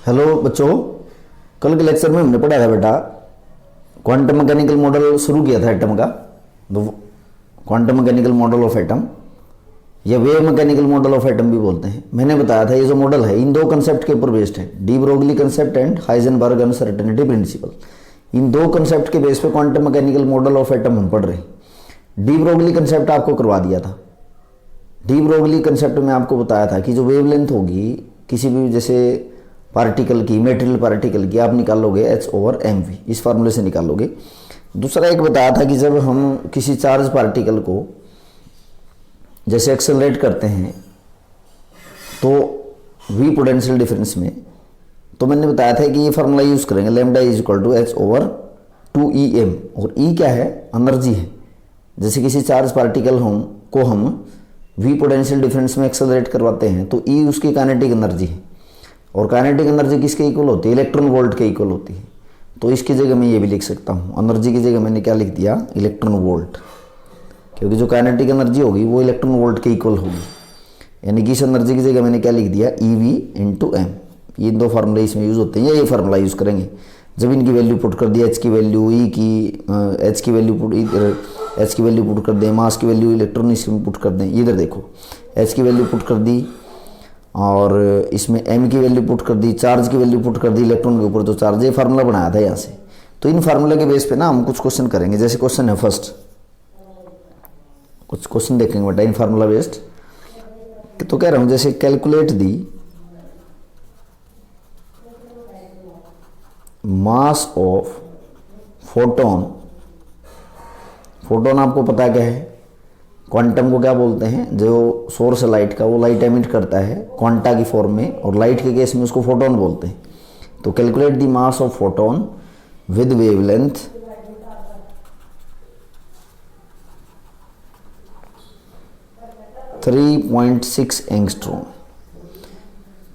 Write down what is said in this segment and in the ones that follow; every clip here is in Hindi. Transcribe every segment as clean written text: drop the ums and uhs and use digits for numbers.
हेलो बच्चों, कल के लेक्चर में हमने पढ़ा था बेटा क्वांटम मैकेनिकल मॉडल शुरू किया था एटम का। Quantum mechanical model of atom या wave mechanical model of atom भी बोलते हैं। मैंने बताया था ये जो मॉडल है इन दो कंसेप्ट के ऊपर बेस्ड है, de Broglie concept and Heisenberg uncertainty principle. इन दो कंसेप्ट के बेस पे quantum mechanical model of atom हम पढ़ रहे हैं। डी ब्रोगली कंसेप्ट आपको करवा दिया था। डी ब्रोगली कंसेप्ट में आपको बताया था कि जो वेवलेंथ होगी किसी भी जैसे पार्टिकल की, मेटेरियल पार्टिकल की, आप निकालोगे H/mv, इस फार्मूले से निकालोगे। दूसरा एक बताया था कि जब हम किसी चार्ज पार्टिकल को जैसे एक्सेलरेट करते हैं तो v पोटेंशियल डिफरेंस में, तो मैंने बताया था कि ये फार्मूला यूज़ करेंगे, lambda is equal to H/2em। और E क्या है? एनर्जी है। जैसे किसी चार्ज पार्टिकल को हम v पोटेंशियल डिफरेंस में एक्सेलरेट करवाते हैं तो E उसकी काइनेटिक एनर्जी है। और काइनेटिक एनर्जी किसके इक्वल होती है? इलेक्ट्रॉन वोल्ट के इक्वल होती है। तो इसकी जगह मैं ये भी लिख सकता हूँ, एनर्जी की जगह मैंने क्या लिख दिया? इलेक्ट्रॉन वोल्ट, क्योंकि जो काइनेटिक एनर्जी होगी वो इलेक्ट्रॉन वोल्ट के इक्वल होगी। यानी कि इस एनर्जी की जगह मैंने क्या लिख दिया? EV/m। ये दो फार्मूले इसमें यूज़ होते हैं, ये फार्मूला यूज़ करेंगे। जब इनकी वैल्यू पुट कर दी, H की वैल्यू, H की वैल्यू पुट कर दें, मास की वैल्यू इलेक्ट्रॉन इसमें पुट कर दें। इधर देखो, H की वैल्यू पुट कर दी और इसमें m की वैल्यू पुट कर दी, चार्ज की वैल्यू पुट कर दी इलेक्ट्रॉन के ऊपर, तो चार्ज ये फार्मूला बनाया था यहाँ से। तो इन फार्मूला के बेस पे ना हम कुछ क्वेश्चन करेंगे। जैसे क्वेश्चन है फर्स्ट, कुछ क्वेश्चन देखेंगे बेटा इन फार्मूला बेस्ड। तो कह रहा हूँ जैसे calculate the mass of photon. Photon आपको पता क्या है? क्वांटम को क्या बोलते हैं? जो सोर्स है लाइट का, वो लाइट एमिट करता है क्वांटा की फॉर्म में, और लाइट के केस में उसको फोटोन बोलते हैं। तो calculate the mass of photon with wavelength 3.6 angstrom.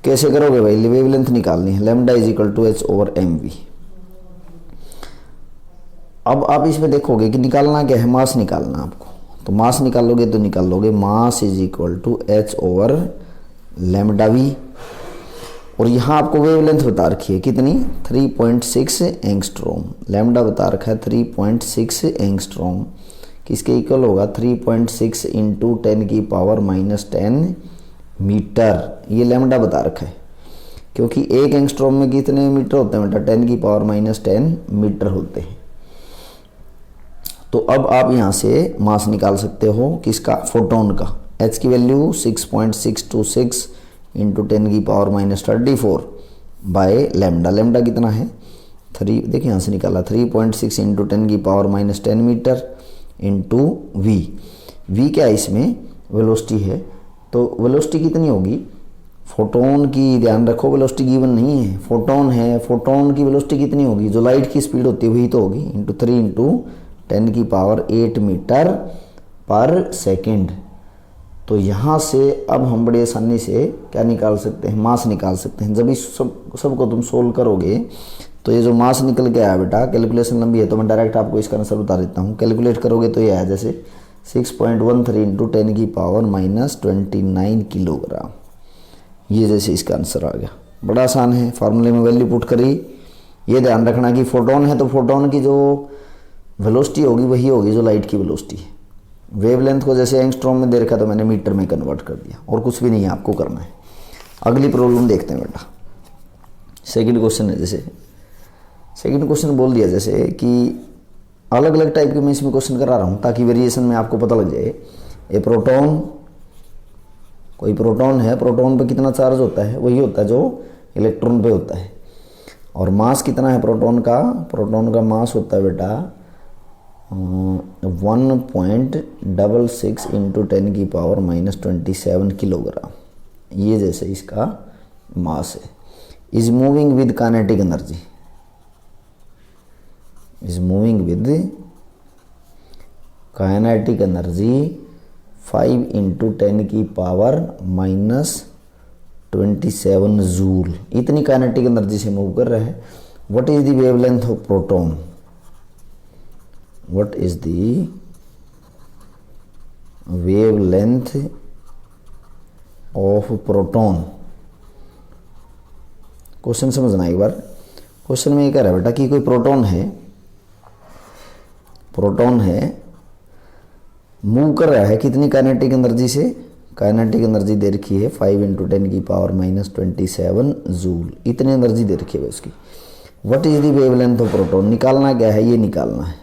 कैसे करोगे भाई? वेवलेंथ निकालनी है, lambda is equal to H/mv। अब आप इसमें देखोगे कि निकालना क्या है? मास निकालना आपको। तो मास निकालोगे तो निकालोगे mass is equal to H/λv। और यहाँ आपको वेवलेंथ बता रखी है कितनी? 3.6 एंगस्ट्रॉम। लैम्डा बता रखा है 3.6 एंगस्ट्रॉम। किसके इक्वल होगा? 3.6 इंटू 10⁻⁻10 मीटर। ये लैम्डा बता रखा है, क्योंकि एक एंगस्ट्रॉम में कितने मीटर होते हैं बेटा? 10⁻10 मीटर होते हैं। तो अब आप यहाँ से मास निकाल सकते हो किसका? फोटोन का। H की value 6.626 into 10⁻34 by lambda. Lambda कितना है? 3, देखिए यहाँ से निकाला, 3.6 into 10⁻10 metre into V। V क्या है इसमें? वेलोसिटी है। तो वेलोसिटी कितनी होगी? फोटोन की, ध्यान रखो वेलोसिटी गिवन नहीं है, फोटोन है। फोटोन की वेलोसिटी कितनी होगी? जो लाइट की स्पीड होती है वही तो होगी, इंटू 3 इंटू 10⁸ मीटर पर सेकेंड। तो यहाँ से अब हम बड़ी आसानी से क्या निकाल सकते हैं? मास निकाल सकते हैं। जब इस सबको तुम सोल्व करोगे तो ये जो मास निकल के आया बेटा, कैलकुलेशन लंबी है तो मैं डायरेक्ट आपको इसका आंसर बता देता हूँ। कैलकुलेट करोगे तो ये आया जैसे 6.13 इंटू 10⁻29 किलोग्राम। ये जैसे इसका आंसर आ गया। बड़ा आसान है, फार्मूले में वैल्यू पुट करी। ये ध्यान रखना कि फोटोन है तो फोटोन की जो वेलोसिटी होगी वही होगी जो लाइट की वेलोसिटी है। वेवलेंथ को जैसे एंगस्ट्रॉम में दे रखा तो मैंने मीटर में कन्वर्ट कर दिया, और कुछ भी नहीं है आपको करना है। अगली प्रॉब्लम देखते हैं बेटा। सेकंड क्वेश्चन है, जैसे सेकंड क्वेश्चन बोल दिया जैसे कि अलग अलग टाइप के मैं इसमें क्वेश्चन करा रहा हूँ ताकि वेरिएशन में आपको पता लग जाए। ये प्रोटॉन, कोई प्रोटॉन है, प्रोटॉन पे कितना चार्ज होता है? वही होता है जो इलेक्ट्रॉन पे होता है। और मास कितना है प्रोटॉन का? प्रोटॉन का मास होता है बेटा 1.66 इंटू 10⁻27 किलोग्राम। ये जैसे इसका मास है। Is moving with kinetic energy, is moving with kinetic energy 5 into 10⁻27 joule. इतनी काइनेटिक एनर्जी से मूव कर रहा है। What is the wavelength of proton? What is the wavelength of proton? Question समझना एक बार। क्वेश्चन में ये कह रहा है बेटा कि कोई प्रोटॉन है मूव कर रहा है कितनी काइनेटिक एनर्जी से। काइनेटिक एनर्जी दे रखी है 5 × 10⁻⁻27 जूल, इतनी एनर्जी दे रखी है उसकी। What is the wavelength of proton, निकालना क्या है, ये निकालना है।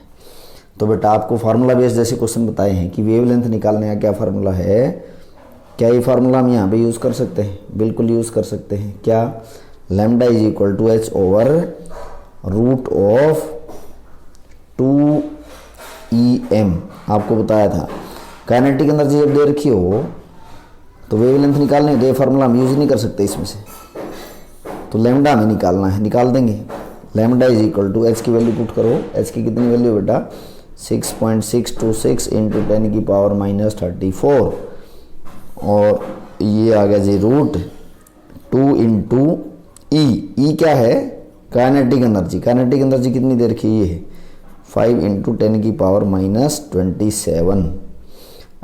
तो बेटा आपको फार्मूला बेस्ड जैसे क्वेश्चन बताए हैं कि वेवलेंथ निकालने का क्या फार्मूला है, क्या ये फार्मूला हम यहाँ पे यूज़ कर सकते हैं, बिल्कुल यूज़ कर सकते हैं। क्या, lambda is equal to h over root of 2em आपको बताया था। काइनेटिक एनर्जी जब दे रखी हो तो वेवलेंथ निकालने तो ये फार्मूला हम यूज़ नहीं कर सकते इसमें से, तो लैम्डा हमें निकालना है, निकाल देंगे। Lambda is equal to H की वैल्यू पुट करो, एच की कितनी वैल्यू बेटा 6.626 × 10⁻34 और ये आ गया जी रूट 2 × ई क्या है, काइनेटिक एनर्जी। काइनेटिक एनर्जी कितनी दे रखी है, ये है 5 × 10⁻27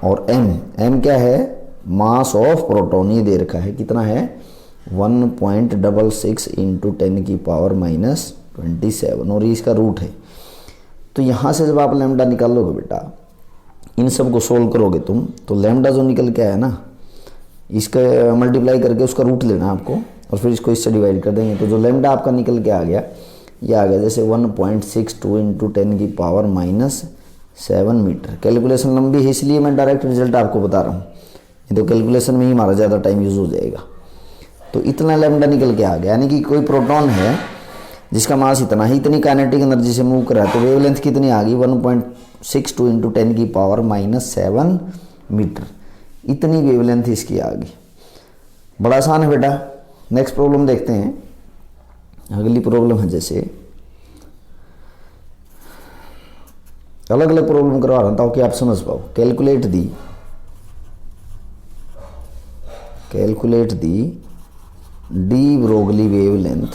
और एम क्या है, मास ऑफ प्रोटॉन, ये दे रखा है कितना है 1.66 × 10⁻27 और ये इसका रूट है। तो यहाँ से जब आप लैम्डा निकालोगे बेटा, इन सब को सोल्व करोगे तुम, तो लैम्डा जो निकल के आया ना, इसका मल्टीप्लाई करके उसका रूट लेना आपको और फिर इसको इससे डिवाइड कर देंगे। तो जो लैम्डा आपका निकल के आ गया, ये आ गया जैसे 1.62 × 10⁻7 मीटर। कैलकुलेशन लंबी है इसलिए मैं डायरेक्ट रिजल्ट आपको बता रहा हूँ, नहीं तो कैलकुलेशन में ही हमारा ज़्यादा टाइम यूज़ हो जाएगा। तो इतना लैम्डा निकल के आ गया, यानी कि कोई प्रोटॉन है जिसका मास इतना ही, इतनी काइनेटिक एनर्जी से मूव कर रहा है, तो वेवलेंथ कितनी आ गई 1.62 × 10⁻7 मीटर, इतनी वेवलेंथ इसकी आ गई। बड़ा आसान है बेटा। नेक्स्ट प्रॉब्लम देखते हैं। अगली प्रॉब्लम है जैसे अलग अलग प्रॉब्लम करवा रहा हूँ ताकि आप समझ पाओ। Calculate the D Broglie wavelength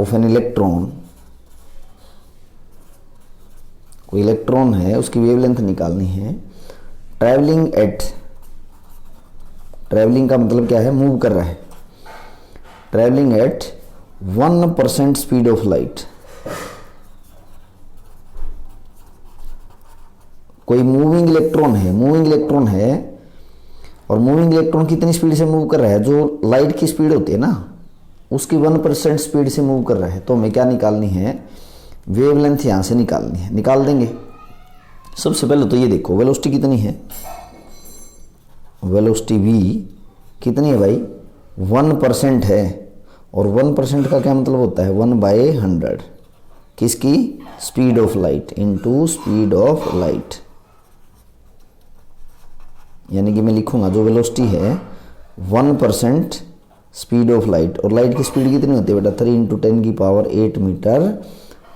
of an electron. कोई इलेक्ट्रॉन है, उसकी वेवलेंथ निकालनी है। ट्रैवलिंग का मतलब क्या है, मूव कर रहा है। Travelling eight 1% speed of light. कोई मूविंग इलेक्ट्रॉन है और मूविंग इलेक्ट्रॉन कितनी स्पीड से मूव कर रहा है, जो लाइट की स्पीड होती है ना, उसकी 1% स्पीड से मूव कर रहा है। तो हमें क्या निकालनी है, वेवलेंथ यहाँ से निकालनी है, निकाल देंगे। सबसे पहले तो ये देखो वेलोसिटी कितनी है, वेलोसिटी v कितनी है भाई 1% है, और 1% का क्या मतलब होता है 1/100 किसकी, speed of light into speed of light. यानी कि मैं लिखूंगा जो वेलोसिटी है 1% स्पीड ऑफ लाइट, और लाइट की स्पीड कितनी होती है बेटा 3 × 10⁸ मीटर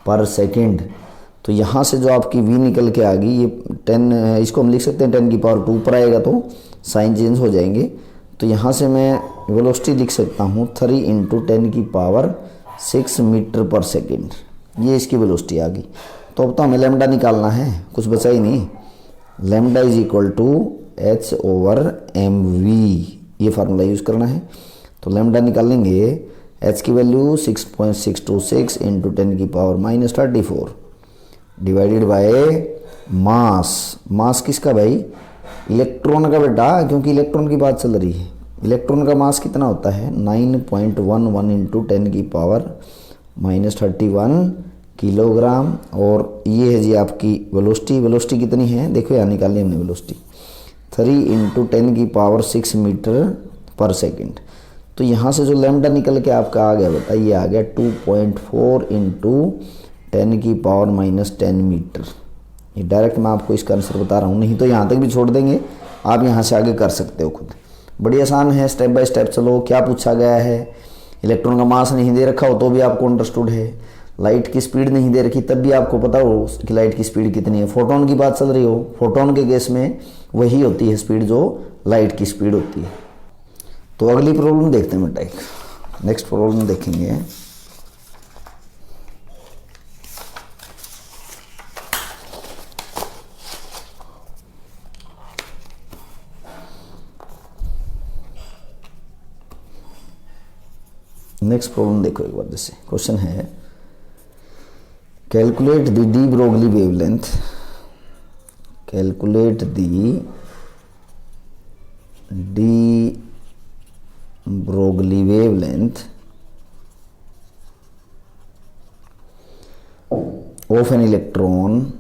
पर सेकेंड। तो यहाँ से जो आपकी v निकल के आ गई, ये 10, इसको हम लिख सकते हैं 10⁻2 ऊपर आएगा तो साइन चेंज हो जाएंगे। तो यहाँ से मैं वेलोसिटी लिख सकता हूँ 3 × 10⁻6 मीटर पर सेकेंड, ये इसकी वेलोसिटी आ गई। तो अब तो हमें लैम्डा निकालना है, कुछ बचा ही नहीं। Lambda is equal to h over mv, ये फार्मूला यूज़ करना है। तो लैम्डा निकालेंगे, h की वैल्यू 6.626 × 10⁻34 डिवाइडेड बाय मास किसका भाई, इलेक्ट्रॉन का बेटा, क्योंकि इलेक्ट्रॉन की बात चल रही है। इलेक्ट्रॉन का मास कितना होता है 9.11 × 10⁻31 किलोग्राम, और ये है जी आपकी वेलोसिटी कितनी है, देखो यहाँ निकाली हमने वेलोसिटी 3 × 10⁻6 मीटर पर सेकेंड। तो यहाँ से जो लैम्डा निकल के आपका आ गया बेटा, ये आ गया 2.4 × 10⁻10 मीटर। ये डायरेक्ट मैं आपको इसका आंसर बता रहा हूँ, नहीं तो यहाँ तक भी छोड़ देंगे, आप यहाँ से आगे कर सकते हो खुद। बड़ी आसान है, स्टेप बाय स्टेप चलो। क्या पूछा गया है, इलेक्ट्रॉन का मास नहीं दे रखा हो तो भी आपको अंडरस्टूड है, लाइट की स्पीड नहीं दे रखी तब भी आपको पता हो कि लाइट की स्पीड कितनी है, फोटोन की बात चल रही हो, फोटोन के केस में वही होती है स्पीड जो लाइट की स्पीड होती है। तो अगली प्रॉब्लम देखते हैं बेटा, एक नेक्स्ट प्रॉब्लम देखेंगे। नेक्स्ट प्रॉब्लम देखो एक बार, जैसे क्वेश्चन है calculate the de Broglie wavelength, calculate the de Broglie wavelength of an electron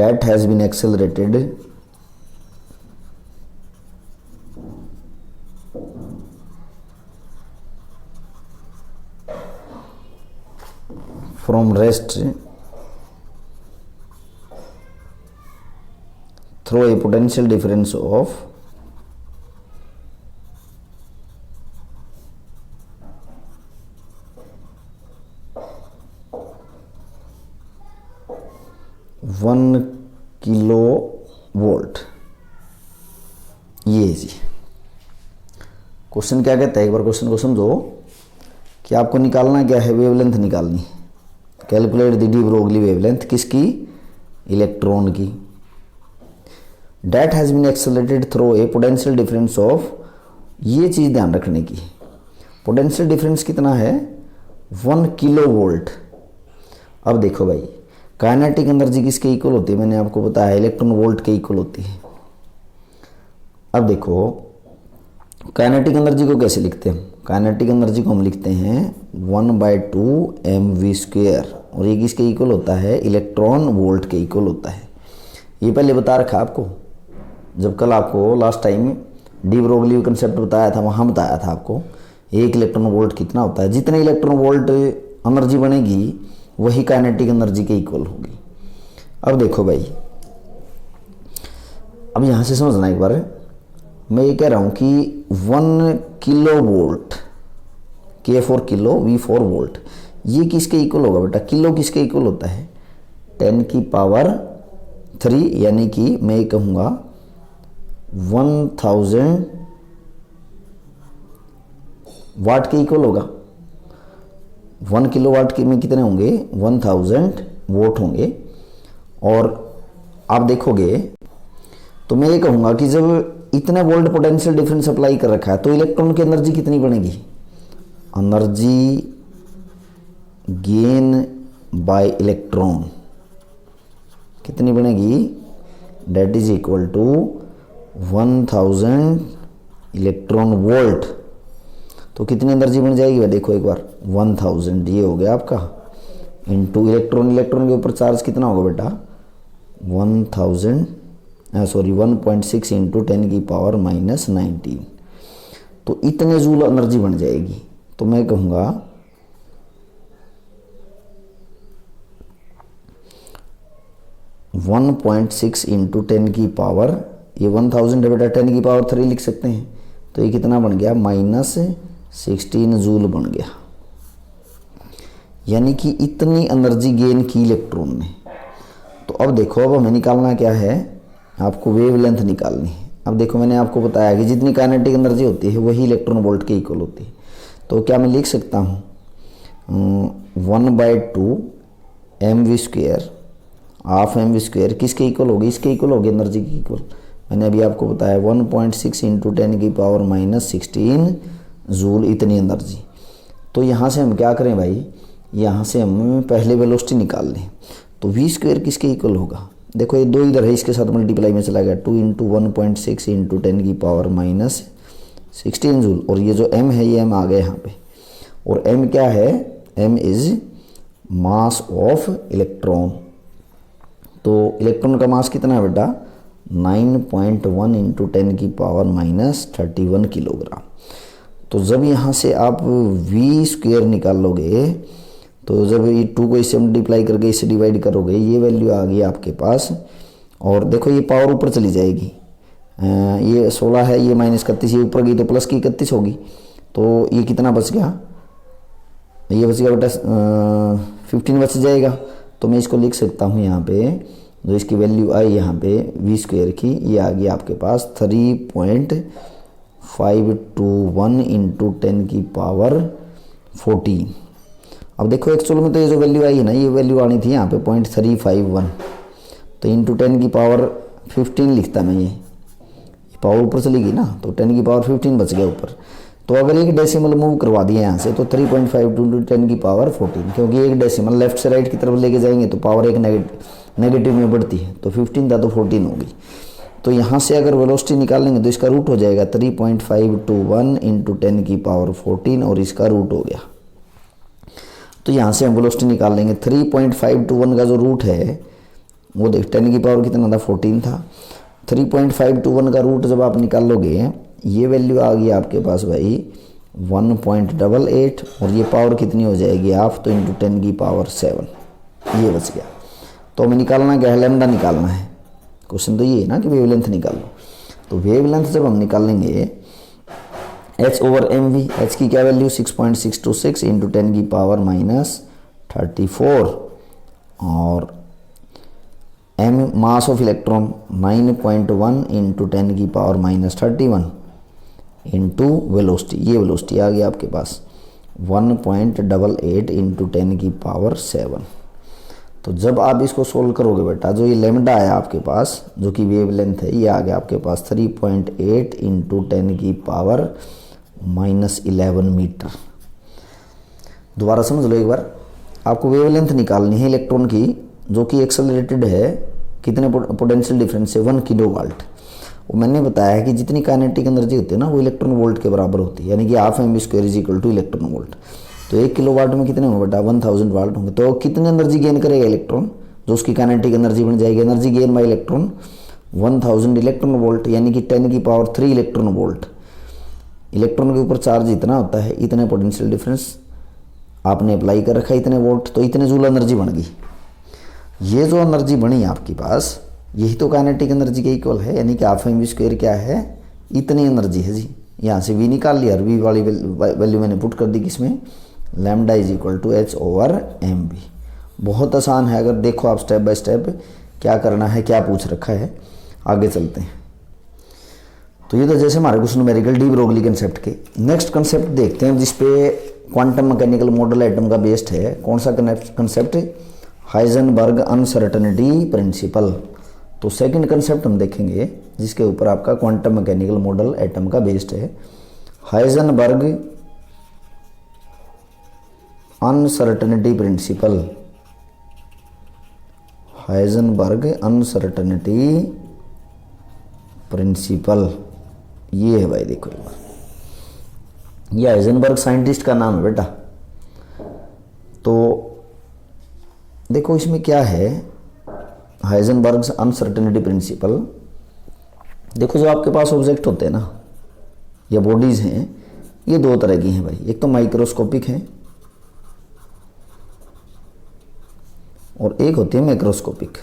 that has been accelerated from rest through a potential difference of 1 kilo volt. ये जी क्वेश्चन क्या कहता है, एक बार क्वेश्चन को समझो कि आपको निकालना क्या है, वेवलेंथ निकालनी। Calculate the de Broglie wavelength किसकी, इलेक्ट्रॉन की। That has been accelerated through a potential difference of, ये चीज़ ध्यान रखने की, पोटेंशियल डिफरेंस कितना है 1 किलो वोल्ट। अब देखो भाई काइनेटिक एनर्जी किसके इक्वल होती है, मैंने आपको बताया इलेक्ट्रॉन वोल्ट के इक्वल होती है। अब देखो काइनेटिक एनर्जी को कैसे लिखते हैं, काइनेटिक एनर्जी को हम लिखते हैं 1/2 mv², और ये किसके इक्वल होता है, इलेक्ट्रॉन वोल्ट के इक्वल होता है। ये पहले बता रखा आपको, जब कल आपको last time D Broglie concept बताया था, वहाँ बताया था आपको एक इलेक्ट्रॉन वोल्ट कितना होता है। जितने इलेक्ट्रॉन वोल्ट एनर्जी बनेगी वही काइनेटिक एनर्जी के इक्वल होगी। अब देखो भाई, अब यहाँ से समझना एक बार, मैं ये कह रहा हूँ कि 1 kilo volt, K for kilo, V for volt, ये किसके इक्वल होगा बेटा, किलो किसके इक्वल होता है 10⁻³ यानी कि मैं ये कहूँगा 1000 वाट के इक्वल होगा। 1 किलो वाट के में कितने होंगे 1000 वोट होंगे। और आप देखोगे तो मैं ये कहूँगा कि जब इतने वोल्ट पोटेंशियल डिफरेंस अप्लाई कर रखा है तो इलेक्ट्रॉन की एनर्जी कितनी बनेगी, एनर्जी गेन बाय इलेक्ट्रॉन कितनी बनेगी, that is equal to 1000 electron volt. तो कितनी एनर्जी बन जाएगी, देखो एक बार 1000 ये हो गया आपका, इनटू इलेक्ट्रॉन, इलेक्ट्रॉन के ऊपर चार्ज कितना होगा बेटा 1.6 इंटू 10⁻⁻19। तो इतने जूल एनर्जी बन जाएगी। तो मैं कहूँगा 1.6 इंटू 10⁻, ये 1000 है बेटा, 10⁻³ लिख सकते हैं। तो ये कितना बन गया -16 जूल बन गया, यानी कि इतनी एनर्जी गेन की इलेक्ट्रॉन ने। तो अब देखो, अब हमें निकालना क्या है, आपको वेवलेंथ निकालनी है। अब देखो मैंने आपको बताया कि जितनी काइनेटिक एनर्जी होती है वही इलेक्ट्रॉन वोल्ट के इक्वल होती है। तो क्या मैं लिख सकता हूँ 1/2 mv², हाफ mv² किसके इक्वल होगी, इसके इक्वल होगी, एनर्जी की इक्वल। मैंने अभी आपको बताया 1.6 इंटू 10⁻⁻16 जूल, इतनी एनर्जी। तो यहाँ से हम क्या करें भाई, यहाँ से हम पहले वेलोसिटी निकाल लें। तो v² किसके इक्वल होगा, देखो ये 2 इधर है, इसके साथ मल्टीप्लाई में चला गया, 2 इंटू 1.6 इंटू 10⁻⁻16 जूल। और ये जो m है ये m आ गया यहाँ पे, और m क्या है, m is mass of electron. तो इलेक्ट्रॉन का मास कितना है बेटा 9.1 इंटू 10⁻31 किलोग्राम। तो जब यहाँ से आप v² निकालोगे, तो जब ये 2 को इससे मल्टीप्लाई करके इससे डिवाइड करोगे, ये वैल्यू आ गई आपके पास। और देखो ये पावर ऊपर चली जाएगी, ये 16 है, ये -31, ये ऊपर गई तो प्लस की 31 होगी। तो ये कितना बच गया, ये बच गया बेटा 15 बच जाएगा। तो मैं इसको लिख सकता हूँ यहाँ पे, जो इसकी वैल्यू आई यहाँ पे v² की, ये आ गई आपके पास 3.521 इंटू 10⁻14। अब देखो एक्चुअल में तो ये जो वैल्यू आई है ना, ये वैल्यू आनी थी यहाँ पे 0.351, तो इंटू 10⁻15 लिखता मैं, ये पावर ऊपर चली गई ना, तो 10 की पावर 15 बच गया ऊपर। तो अगर एक डेसिमल मूव करवा दिया यहाँ से तो 3.5 × 10 की पावर 14, क्योंकि एक डेसिमल लेफ्ट से राइट की तरफ लेके जाएंगे तो पावर एक नेगेटिव में बढ़ती है, तो 15 था तो 14 होगी। तो यहाँ से अगर वेलोसिटी निकालेंगे तो इसका रूट हो जाएगा 3.521 × 10 की पावर 14 और इसका रूट हो गया। तो यहाँ से हम वेलोसिटी निकाल लेंगे। 3.521 का जो रूट है वो देख 10 की पावर कितना था 14 था। 3.521 का रूट जब आप निकाल लोगे ये वैल्यू आ गई आपके पास भाई 1.88 और ये पावर कितनी हो जाएगी आप तो × 10 की पावर 7, ये बच गया। तो हमें निकालना क्या है, लैम्डा निकालना है। क्वेश्चन तो ये है ना कि वेवलेंथ निकाल लो। तो वेवलेंथ जब हम निकालेंगे h/mv, h की क्या वैल्यू 6.626 × 10 की पावर -34 और m मास ऑफ इलेक्ट्रॉन 9.1 × 10 की पावर -31 इंटू वेलोसिटी, ये वेलोसिटी आ गई आपके पास 1.88 × 10 की पावर 7। तो जब आप इसको सोल्व करोगे बेटा, जो ये लैम्डा है आपके पास जो कि वेवलेंथ है, ये आ गया आपके पास 3.8 × 10 की पावर -11 मीटर। दोबारा समझ लो एक बार, आपको वेवलेंथ निकालनी है इलेक्ट्रॉन की जो कि एक्सेलरेटेड है, कितने पोटेंशियल डिफरेंस है 1 किलोवाल्ट। वो मैंने बताया है कि जितनी काइनेटिक एनर्जी होती है ना वो इलेक्ट्रॉन वोल्ट के बराबर होती है, यानी कि ½ mv² = इलेक्ट्रॉन वोल्ट। तो 1 किलोवाट में कितने होंगे बेटा 1000 वाट होंगे। तो कितनी एनर्जी गेन करेगा इलेक्ट्रॉन, जो उसकी काइनेटिक एनर्जी बन जाएगी, energy gain by electron 1000 electron volt, यानी कि 10 की पावर 3 इलेक्ट्रॉन वोल्ट। इलेक्ट्रॉन के ऊपर चार्ज इतना होता है, इतने पोटेंशियल डिफरेंस आपने अप्लाई कर रखा है, इतने वोल्ट, तो इतने जूल एनर्जी बन गई। ये जो एनर्जी बनी आपके पास यही तो काइनेटिक एनर्जी के इक्वल है, यानी कि ½ mv² क्या है, इतनी एनर्जी है जी। यहाँ से v निकाल लिया और v वाली वैल्यू मैंने पुट कर दी किसमें, लैम्डा = h/mv। बहुत आसान है, अगर देखो आप स्टेप बाय स्टेप क्या करना है, क्या पूछ रखा है। आगे चलते हैं। तो ये तो जैसे हमारे कुछ न्यूमेरिकल डी ब्रोगली कंसेप्ट के। नेक्स्ट कंसेप्ट देखते हैं जिसपे क्वांटम मैकेनिकल मॉडल एटम का बेस्ड है। कौन सा कंसेप्ट, हाइजेनबर्ग अनसर्टेनिटी प्रिंसिपल। तो सेकंड कंसेप्ट हम देखेंगे जिसके ऊपर आपका क्वांटम मैकेनिकल मॉडल एटम का बेस्ड है, Heisenberg uncertainty principal. Heisenberg uncertainty principal, ये है भाई। देखो एक बार, ये हाइजेनबर्ग साइंटिस्ट का नाम है बेटा। तो देखो इसमें क्या है, हाइजेनबर्ग अनसर्टेनिटी प्रिंसिपल। देखो जो आपके पास ऑब्जेक्ट होते हैं ना या बॉडीज हैं, ये दो तरह की हैं भाई। एक तो माइक्रोस्कोपिक है और एक होती है मैक्रोस्कोपिक।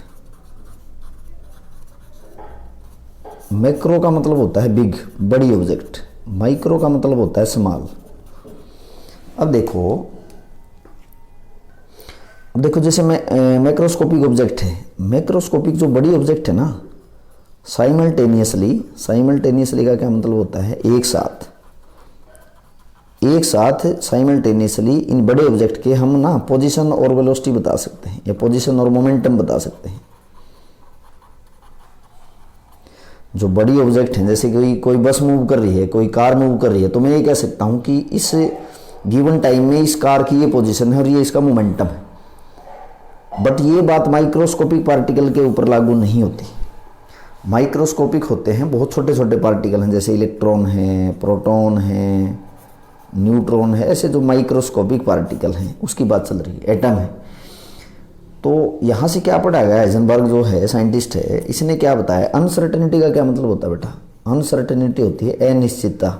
मैक्रो का मतलब होता है बिग, बड़ी ऑब्जेक्ट। माइक्रो का मतलब होता है स्मॉल। अब देखो जैसे मैक्रोस्कोपिक ऑब्जेक्ट है, मैक्रोस्कोपिक जो बड़ी ऑब्जेक्ट है ना, साइमल्टेनियसली का क्या मतलब होता है, एक साथ साइमल्टेनियसली इन बड़े ऑब्जेक्ट के हम ना पोजीशन और वेलोसिटी बता सकते हैं या पोजीशन और मोमेंटम बता सकते हैं। जो बड़ी ऑब्जेक्ट हैं, जैसे कोई बस मूव कर रही है, कोई कार मूव कर रही है, तो मैं ये कह सकता हूँ कि इस गिवन टाइम में इस कार की ये पोजीशन है और ये इसका मोमेंटम है। बट ये बात माइक्रोस्कोपिक पार्टिकल के ऊपर लागू नहीं होती। माइक्रोस्कोपिक होते हैं बहुत छोटे छोटे पार्टिकल हैं, जैसे इलेक्ट्रॉन हैं, प्रोटॉन हैं, न्यूट्रॉन है, ऐसे जो माइक्रोस्कोपिक पार्टिकल हैं उसकी बात चल रही है, एटम है। तो यहाँ से क्या पढ़ा गया, हाइजेनबर्ग जो है साइंटिस्ट है, इसने क्या बताया, अनसर्टेनिटी का क्या मतलब होता है बेटा। अनसर्टेनिटी होती है अनिश्चितता,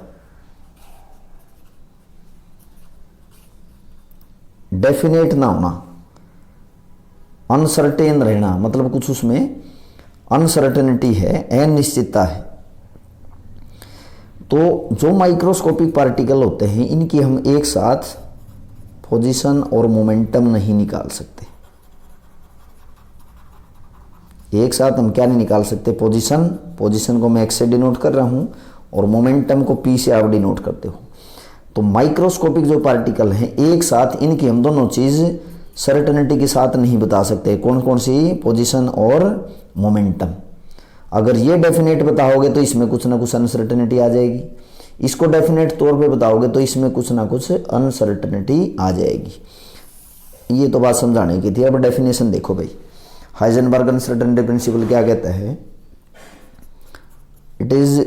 डेफिनेट ना होना, अनसर्टेन रहना, मतलब कुछ उसमें अनसर्टेनिटी है, अनिश्चितता है। तो जो माइक्रोस्कोपिक पार्टिकल होते हैं इनकी हम एक साथ पोजीशन और मोमेंटम नहीं निकाल सकते। एक साथ हम क्या नहीं निकाल सकते, पोजीशन को मैं x से डिनोट कर रहा हूं और मोमेंटम को p से आप डिनोट करते हो। तो माइक्रोस्कोपिक जो पार्टिकल हैं एक साथ इनकी हम दोनों चीज सर्टेनिटी के साथ नहीं बता सकते। कौन कौन सी, पोजीशन और मोमेंटम। अगर ये डेफिनेट बताओगे तो इसमें कुछ ना कुछ अनसर्टेनिटी आ जाएगी, इसको डेफिनेट तौर पे बताओगे तो इसमें कुछ ना कुछ अनसर्टेनिटी आ जाएगी। ये तो बात समझाने की थी। अब डेफिनेशन देखो भाई, हाइजेनबर्ग अनसर्टेनिटी प्रिंसिपल क्या कहता है, इट इज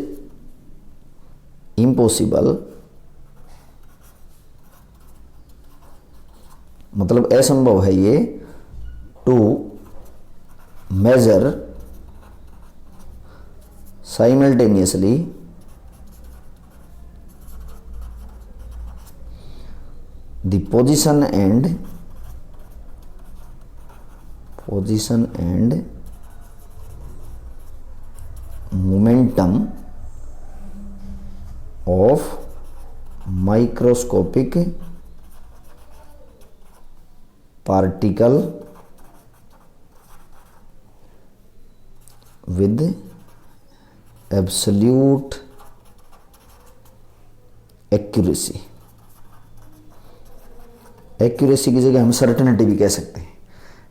इम्पॉसिबल, मतलब असंभव है ये, to measure simultaneously the position and momentum of microscopic particle with absolute accuracy। Accuracy की जगह हम सर्टेनिटी भी कह सकते हैं।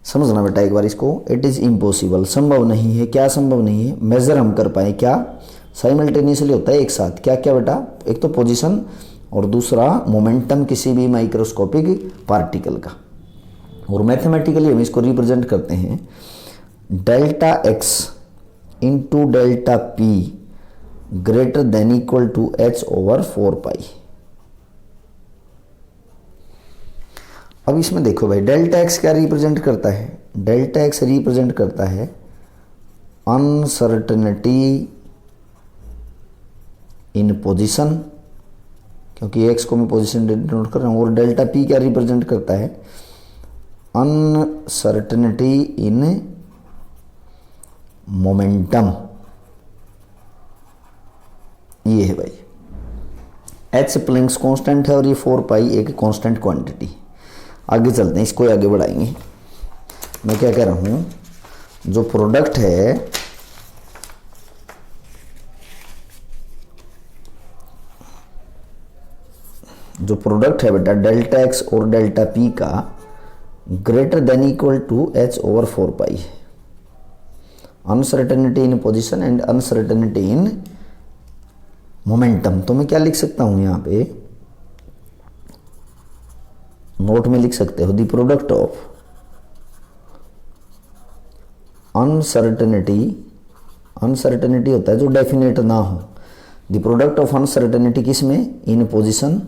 समझना बेटा एक बार इसको, इट इज़ इम्पॉसिबल, संभव नहीं है। क्या संभव नहीं है? मेजर हम कर पाए, क्या साइमल्टेनियसली होता है एक साथ, क्या क्या बेटा, एक तो पोजीशन और दूसरा मोमेंटम किसी भी माइक्रोस्कोपिक पार्टिकल का। और मैथमेटिकली हम इसको रिप्रेजेंट करते हैं delta x into delta P greater than equal to H over 4 pi. अब इसमें देखो भाई, डेल्टा एक्स क्या रिप्रेजेंट करता है? डेल्टा एक्स रिप्रेजेंट करता है अनसर्टेनिटी इन पोजीशन, क्योंकि एक्स को मैं पोजीशन डिनोट कर रहा हूँ। और डेल्टा पी क्या रिप्रेजेंट करता है? Uncertainty in momentum. ये है भाई, एच प्लैंक्स कांस्टेंट है और ये 4 पाई एक कांस्टेंट क्वांटिटी। आगे चलते हैं, इसको आगे बढ़ाएंगे। मैं क्या कह रहा हूँ, जो प्रोडक्ट है बेटा डेल्टा एक्स और डेल्टा पी का greater than equal to H over 4 pi. Uncertainty in position and uncertainty in momentum. तो मैं क्या लिख सकता हूँ यहाँ पे, नोट में लिख सकते हो, the product of uncertainty, uncertainty होता है जो डेफिनेट ना हो, द प्रोडक्ट ऑफ अनसर्टेनिटी किस में? In position.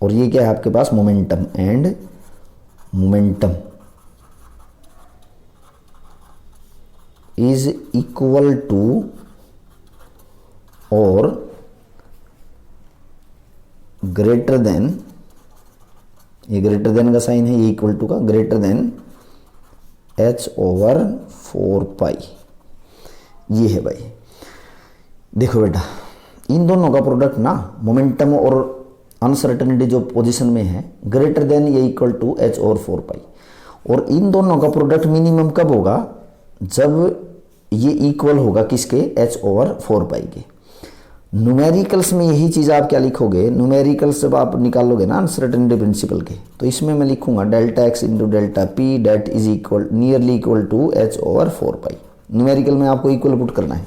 और ये क्या है आपके पास? Momentum and momentum is equal to और ग्रेटर देन, ये ग्रेटर देन का साइन है, ये इक्वल टू का greater than h over 4 pi. ये है भाई। देखो बेटा, इन दोनों का प्रोडक्ट ना, मोमेंटम और अनसर्टेनिटी जो पोजीशन में है, ग्रेटर देन ये इक्वल टू एच ओवर 4 पाई। और इन दोनों का प्रोडक्ट मिनिमम कब होगा? जब ये इक्वल होगा किसके? एच ओवर 4 पाई के। न्यूमेरिकल्स में यही चीज़ आप क्या लिखोगे? न्यूमेरिकल्स जब आप निकालोगे ना अनसर्टेनिटी प्रिंसिपल के, तो इसमें मैं लिखूंगा delta x into delta p that is equal nearly equal to H over 4 pi. Numerical में आपको इक्वल पुट करना है,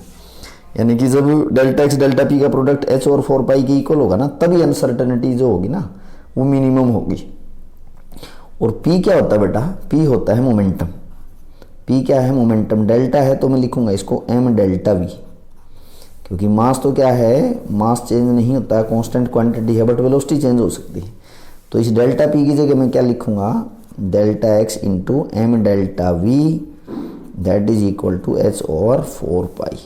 यानी कि जब डेल्टा एक्स डेल्टा पी का प्रोडक्ट एच ओवर 4 पाई के इक्वल होगा ना, तभी अनसर्टेनिटी जो होगी ना वो मिनिमम होगी। और पी क्या होता है बेटा? पी होता है मोमेंटम। पी क्या है? मोमेंटम। डेल्टा है तो मैं लिखूंगा इसको एम डेल्टा वी, क्योंकि मास तो क्या है, मास चेंज नहीं होता है, कांस्टेंट क्वांटिटी है, बट वेलोसिटी चेंज हो सकती है। तो इस डेल्टा पी की जगह मैं क्या लिखूंगा? Delta x into m delta v that is equal to H over 4 pi.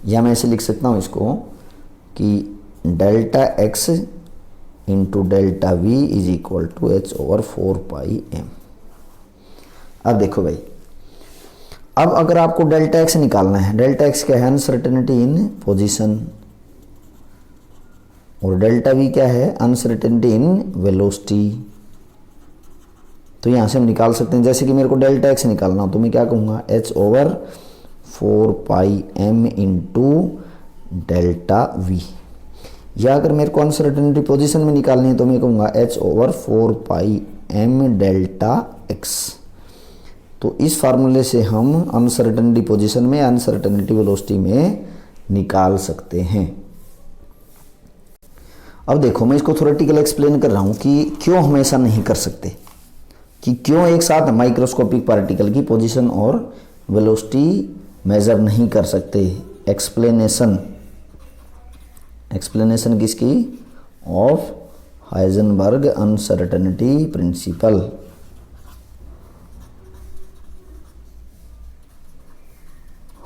या मैं ऐसे लिख सकता हूँ इसको कि delta x into delta v is equal to H over 4 pi m. अब देखो भाई, अब अगर आपको डेल्टा एक्स निकालना है, डेल्टा एक्स क्या है? Uncertainty in position. और डेल्टा वी क्या है? Uncertainty in velocity. तो यहां से हम निकाल सकते हैं, जैसे कि मेरे को डेल्टा एक्स निकालना हो तो मैं क्या कहूँगा? H over 4 pi M into delta we. या अगर मेरे को अनसर्टेनिटी पोजीशन में निकालनी है तो मैं कहूँगा H over 4 pi M delta x. तो इस फार्मूले से हम अनसर्टेनिटी पोजीशन में, अनसर्टेनिटी वेलोसिटी में निकाल सकते हैं। अब देखो मैं इसको थ्योरेटिकल एक्सप्लेन कर रहा हूं कि क्यों हम ऐसा नहीं कर सकते, कि क्यों एक साथ माइक्रोस्कोपिक पार्टिकल की पोजीशन और वेलोसिटी मेजर नहीं कर सकते। एक्सप्लेनेशन किसकी? Of Heisenberg uncertainty principal.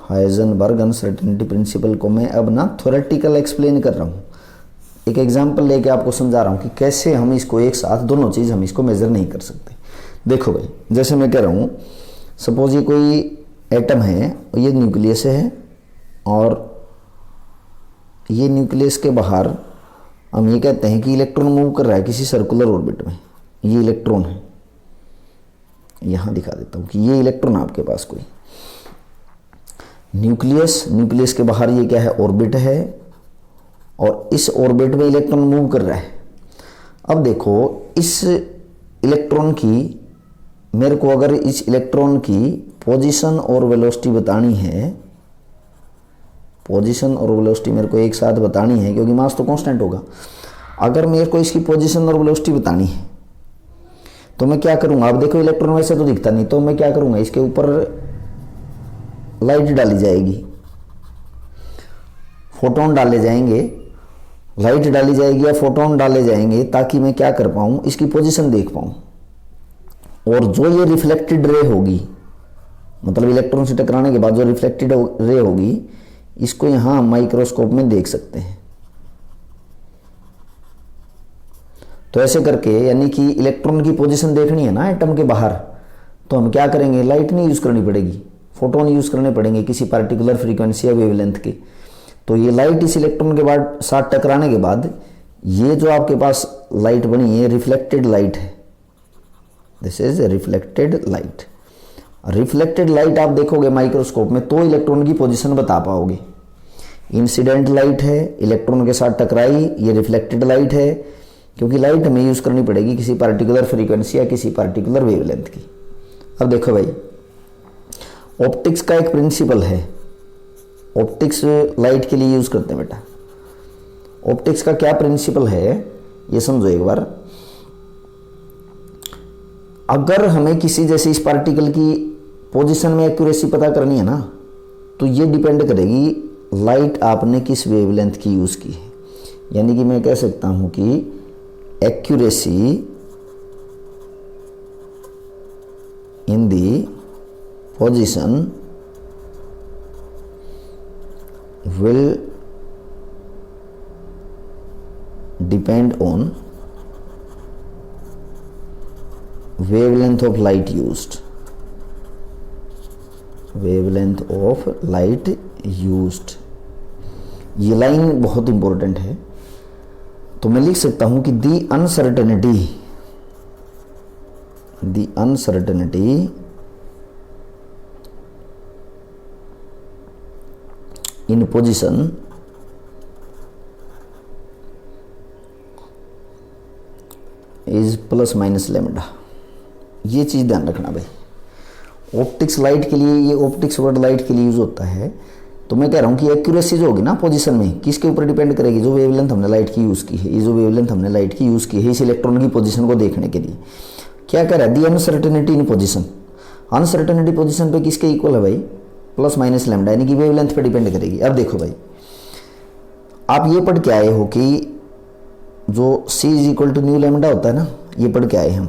Heisenberg uncertainty principal को मैं अब ना थ्योरेटिकल एक्सप्लेन कर रहा हूँ, एक एग्जांपल लेके आपको समझा रहा हूँ कि कैसे हम इसको एक साथ दोनों चीज़ हम इसको मेजर नहीं कर सकते। देखो भाई, जैसे मैं कह रहा हूँ, सपोज ये कोई एटम है, ये न्यूक्लियस है, और ये न्यूक्लियस के बाहर हम ये कहते हैं कि इलेक्ट्रॉन मूव कर रहा है किसी सर्कुलर ऑर्बिट में। ये इलेक्ट्रॉन है, यहाँ दिखा देता हूँ कि ये इलेक्ट्रॉन आपके पास कोई न्यूक्लियस के बाहर ये क्या है? ऑर्बिट है, और इस ऑर्बिट में इलेक्ट्रॉन मूव कर रहा है। अब देखो, इस इलेक्ट्रॉन की, मेरे को अगर इस इलेक्ट्रॉन की पोजीशन और वेलोसिटी बतानी है, पोजीशन और वेलोसिटी मेरे को एक साथ बतानी है, क्योंकि मास तो कांस्टेंट होगा। अगर मेरे को इसकी पोजीशन और वेलोसिटी बतानी है तो मैं क्या करूंगा? अब देखो, इलेक्ट्रॉन वैसे तो दिखता नहीं, तो मैं क्या करूंगा? इसके ऊपर लाइट डाली जाएगी, फोटोन डाले जाएंगे, लाइट डाली जाएगी या फोटोन डाले जाएंगे, ताकि मैं क्या कर पाऊं? इसकी पोजीशन देख पाऊं। और जो ये रिफ्लेक्टेड रे होगी, मतलब इलेक्ट्रॉन से टकराने के बाद जो रिफ्लेक्टेड रे होगी, इसको यहां माइक्रोस्कोप में देख सकते हैं। तो ऐसे करके, यानी कि इलेक्ट्रॉन की पोजीशन देखनी है ना एटम के बाहर, तो हम क्या करेंगे? लाइट नहीं यूज करनी पड़ेगी, फोटोन यूज करने पड़ेंगे किसी पार्टिकुलर फ्रीक्वेंसी या वेवलेंथ के। तो ये लाइट इस इलेक्ट्रॉन के बाद साथ टकराने के बाद ये जो आपके पास लाइट बनी है, रिफ्लेक्टेड लाइट है। This is reflected light. Reflected light आप देखोगे माइक्रोस्कोप में तो इलेक्ट्रॉन की पोजीशन बता पाओगे। इंसिडेंट लाइट है, इलेक्ट्रॉन के साथ टकराई, ये रिफ्लेक्टेड लाइट है, क्योंकि लाइट हमें यूज करनी पड़ेगी किसी पार्टिकुलर फ्रीक्वेंसी या किसी पार्टिकुलर वेवलेंथ की। अब देखो भाई, ऑप्टिक्स का एक प्रिंसिपल है, ऑप्टिक्स लाइट के लिए यूज करते हैं बेटा। ऑप्टिक्स का क्या प्रिंसिपल है ये समझो एक बार। अगर हमें किसी जैसे इस पार्टिकल की पोजीशन में एक्यूरेसी पता करनी है ना, तो ये डिपेंड करेगी लाइट आपने किस वेवलेंथ की यूज की है। यानी कि मैं कह सकता हूं कि accuracy in the position will depend on wavelength of light used, wavelength of light used। ये लाइन बहुत इंपॉर्टेंट है। तो मैं लिख सकता हूं कि the uncertainty in position is plus minus lambda. ये चीज़ ध्यान रखना भाई। ऑप्टिक्स लाइट के लिए, ये ऑप्टिक्स वर्ड लाइट के लिए यूज होता है। तो मैं कह रहा हूँ कि एक्यूरेसी जो होगी ना पोजीशन में, किसके ऊपर डिपेंड करेगी? जो वेवलेंथ हमने लाइट की यूज़ की है, ये जो वेवलेंथ हमने लाइट की यूज़ की है इस इलेक्ट्रॉन की पोजीशन को देखने के लिए। क्या कह रहा है? The uncertainty in position. Uncertainty position पे किसके इक्वल है भाई? प्लस माइनस लैम्डा, यानी कि वेवलेंथ पे डिपेंड करेगी। अब देखो भाई, आप ये पढ़ के आए हो कि जो C is equal to nu lambda होता है ना, ये पढ़ के आए हम,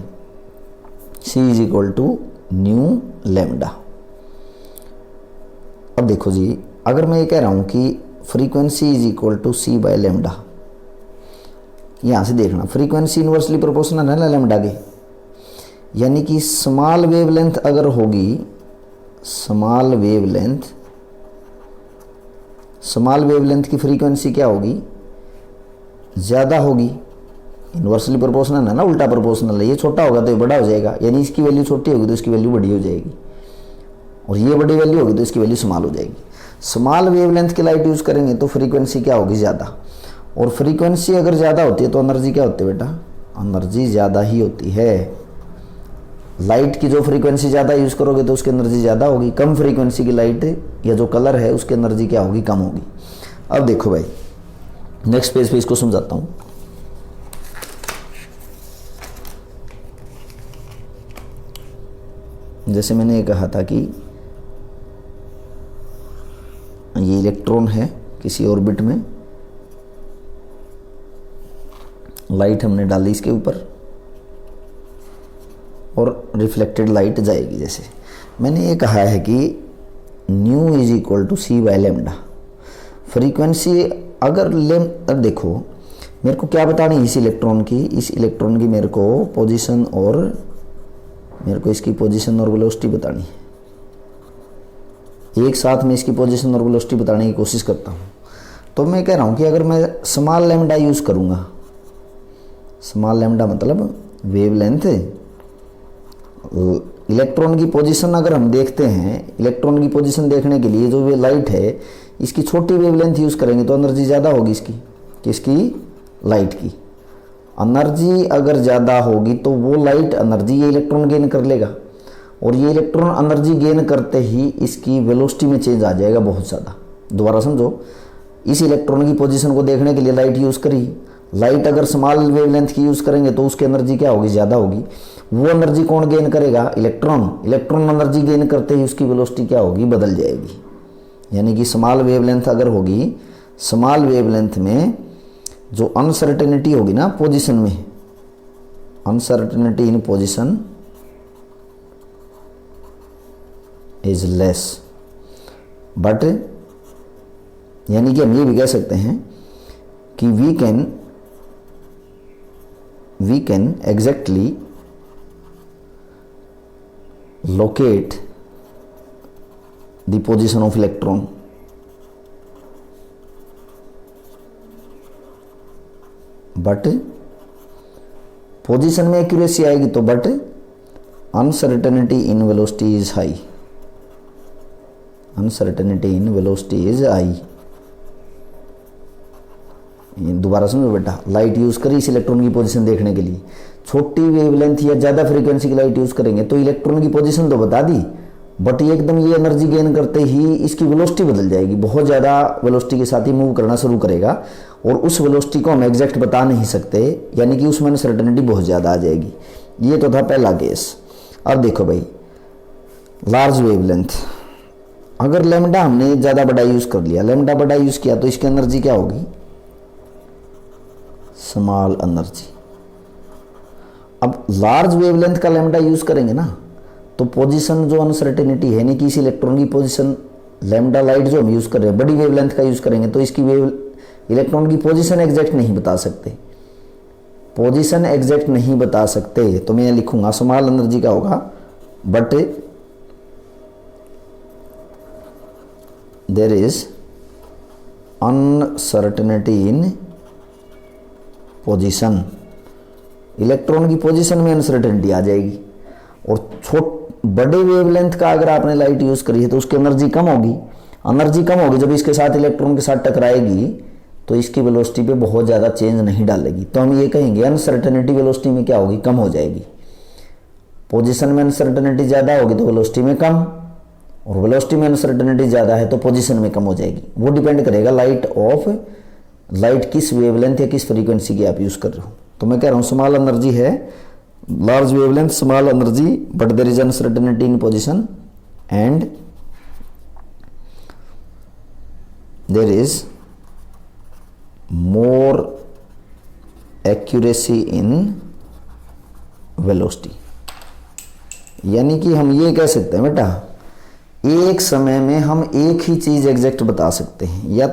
C is equal to nu lambda. अब देखो जी, अगर मैं ये कह रहा हूं कि frequency is equal to C by lambda, यहां से देखना फ्रीक्वेंसी इनवर्सली प्रोपोर्शनल है ना लैम्डा के, यानी कि स्मॉल वेवलेंथ अगर होगी, स्मॉल वेवलेंथ की फ्रीक्वेंसी क्या होगी? ज़्यादा होगी। इनवर्सली प्रोपोर्शनल है ना, उल्टा प्रोपोर्शनल है। ये छोटा होगा तो ये बड़ा हो जाएगा, यानी इसकी वैल्यू छोटी होगी तो इसकी वैल्यू बड़ी हो जाएगी, और ये बड़ी वैल्यू होगी तो इसकी वैल्यू स्मॉल हो जाएगी। स्मॉल वेवलेंथ की लाइट यूज़ करेंगे तो फ्रीक्वेंसी क्या होगी? ज़्यादा। और फ्रीक्वेंसी अगर ज़्यादा होती है तो एनर्जी क्या होती है बेटा? एनर्जी ज़्यादा ही होती है। लाइट की जो फ्रीक्वेंसी ज़्यादा यूज़ करोगे तो उसकी एनर्जी ज़्यादा होगी, कम फ्रीक्वेंसी की लाइट या जो कलर है उसकी एनर्जी क्या होगी, कम होगी। अब देखो भाई नेक्स्ट पेज पे इसको समझाता हूँ। जैसे मैंने ये कहा था कि ये इलेक्ट्रॉन है किसी ऑर्बिट में, लाइट हमने डाली इसके ऊपर और रिफ्लेक्टेड लाइट जाएगी। जैसे मैंने ये कहा है कि nu is equal to c by lambda. Frequency अगर अब देखो मेरे को क्या बतानी है इस इलेक्ट्रॉन की मेरे को पोजीशन और मेरे को इसकी पोजीशन और वेलोसिटी बतानी है। एक साथ में इसकी पोजीशन और वेलोसिटी बताने की कोशिश करता हूँ। तो मैं कह रहा हूँ कि अगर मैं स्मॉल लैम्डा यूज़ करूँगा, स्मॉल लैम्डा मतलब वेवलेंथ, इलेक्ट्रॉन की पोजीशन अगर हम देखते हैं, इलेक्ट्रॉन की पोजीशन देखने के लिए जो वे लाइट है इसकी छोटी वेवलेंथ यूज़ करेंगे तो एनर्जी ज़्यादा होगी इसकी, किसकी, लाइट की। एनर्जी अगर ज़्यादा होगी तो वो लाइट एनर्जी ये इलेक्ट्रॉन गेन कर लेगा और ये इलेक्ट्रॉन एनर्जी गेन करते ही इसकी वेलोसिटी में चेंज आ जाएगा बहुत ज़्यादा। दोबारा समझो, इस इलेक्ट्रॉन की पोजीशन को देखने के लिए लाइट यूज़ करी, लाइट अगर स्मॉल वेवलेंथ की यूज़ करेंगे तो उसकी एनर्जी क्या होगी, ज़्यादा होगी। वो एनर्जी कौन गेन करेगा, इलेक्ट्रॉन एनर्जी गेन करते ही उसकी वेलोसिटी क्या होगी, बदल जाएगी। यानी कि स्मॉल वेवलेंथ अगर होगी, स्मॉल वेवलेंथ में जो अनसर्टेनिटी होगी ना पोजीशन में, uncertainty in position is less, but यानी कि हम ये भी कह सकते हैं कि we can exactly locate the position of electron but position में एक्यूरेसी आएगी तो but uncertainty in velocity is high, uncertainty in velocity is high. दोबारा समझो बेटा, लाइट यूज करी इस इलेक्ट्रॉन की पोजीशन देखने के लिए, छोटी वेवलेंथ या ज़्यादा फ्रीक्वेंसी की लाइट यूज़ करेंगे तो इलेक्ट्रॉन की पोजीशन तो बता दी, बट ये एकदम ये एनर्जी गेन करते ही इसकी वेलोसिटी बदल जाएगी, बहुत ज़्यादा वेलोसिटी के साथ ही मूव करना शुरू करेगा और उस वेलोसिटी को हम एग्जैक्ट बता नहीं सकते, यानी कि उसमें अनसर्टेनिटी बहुत ज़्यादा आ जाएगी। ये तो था पहला केस। अब देखो भाई, लार्ज वेवलेंथ, अगर लैम्डा हमने ज़्यादा बड़ा यूज़ कर लिया, लैम्डा बड़ा यूज़ किया तो इसकी एनर्जी क्या होगी, स्मॉल एनर्जी। अब लार्ज वेवलेंथ का लैम्डा यूज़ करेंगे ना तो पोजीशन जो अनसर्टेनिटी है, यानी कि इस इलेक्ट्रॉन की पोजीशन, लैम्डा लाइट जो हम यूज़ कर रहे हैं बड़ी वेवलेंथ का यूज़ करेंगे तो इसकी इलेक्ट्रॉन की पोजीशन एग्जैक्ट नहीं बता सकते, पोजीशन एग्जैक्ट नहीं बता सकते। तो मैं लिखूंगा स्मॉल एनर्जी का होगा but there is uncertainty in position, electron की पोजीशन में अनसर्टेनिटी आ जाएगी। और बड़े वेवलेंथ का अगर आपने लाइट यूज़ करी है तो उसकी एनर्जी कम होगी, एनर्जी कम होगी जब इसके साथ इलेक्ट्रॉन के साथ टकराएगी तो इसकी वेलोसिटी पे बहुत ज़्यादा चेंज नहीं डालेगी। तो हम ये कहेंगे अनसर्टेनिटी वेलोसिटी में क्या होगी, कम हो जाएगी। पोजीशन में अनसर्टेनिटी ज़्यादा होगी तो वेलोसिटी में कम, और वेलोसिटी में अनसर्टेनिटी ज़्यादा है तो पोजीशन में कम हो जाएगी। वो डिपेंड करेगा लाइट किस वेवलेंथ या किस फ्रीक्वेंसी की आप यूज़ कर रहे हो। तो मैं कह रहा हूँ स्मॉल एनर्जी है, large wavelength small energy but there is uncertainty in position and there is more accuracy in velocity. यानी कि हम ये कह सकते हैं बेटा, एक समय में हम एक ही चीज़ एग्जैक्ट बता सकते हैं, या